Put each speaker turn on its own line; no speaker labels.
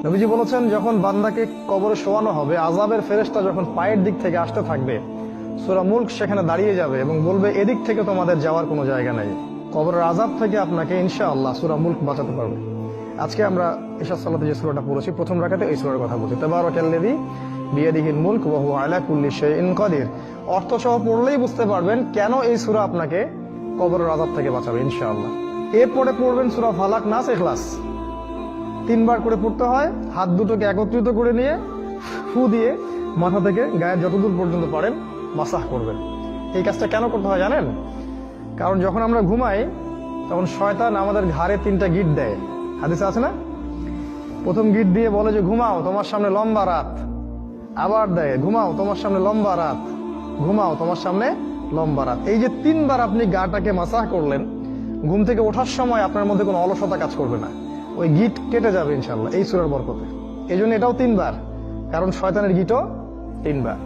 নবীজি বলেছেন, যখন বান্দাকে কবরে শোয়ানো হবে, আযাবের ফেরেশতা যখন পায়ের দিক থেকে আসতে থাকবে, সূরা মুলক সেখানে দাঁড়িয়ে যাবে এবং বলবে, এদিক থেকে তোমাদের যাওয়ার কোনো জায়গা নাই। কবরের আযাব থেকে আপনাকে ইনশাআল্লাহ সূরা মুলক বাঁচাতে পারবে। আজকে আমরা ইশা সালাতে যে সূরাটা পড়েছি, প্রথম রাকাতে এই সূরার কথা বলছি, তাবারাকাল্লাযী বিয়াদিহিল মুলক ওয়া হুয়া আলা কুল্লি শাইইন কাদির। অর্থ সহ পড়লেই বুঝতে পারবেন কেন এই সূরা আপনাকে কবরের আযাব থেকে বাঁচাবে ইনশাআল্লাহ। এরপরে পড়বেন সূরা ফালাক, নাস, ইখলাস। 3 বার করে পড়তে হয়। হাত দুটোকে একত্রিত করে নিয়ে ফু দিয়ে মাথা থেকে গায়ের যতদূর পর্যন্ত পারেন মাসাহ করবেন। এই কাজটা কেন করতে হয় জানেন? কারণ যখন আমরা ঘুমাই তখন শয়তান আমাদের ঘাড়ে 3টা গিট দেয়। হাদিসে আছে না? প্রথম গিট দিয়ে বলে যে ঘুমাও, তোমার সামনে লম্বা রাত। আবার দেয়, ঘুমাও, তোমার সামনে লম্বা রাত। ঘুমাও, তোমার সামনে লম্বা রাত। এই যে 3 বার আপনি গাটাকে মাসাহ করলেন, ঘুম থেকে ওঠার সময় আপনার মধ্যে কোনো অলসতা কাজ করবে না। ওই গিট কেটে যাবে ইনশাআল্লাহ এই সূরার বরকতে। এই জন্য এটাও 3 বার, কারণ শয়তানের গিটও 3 বার।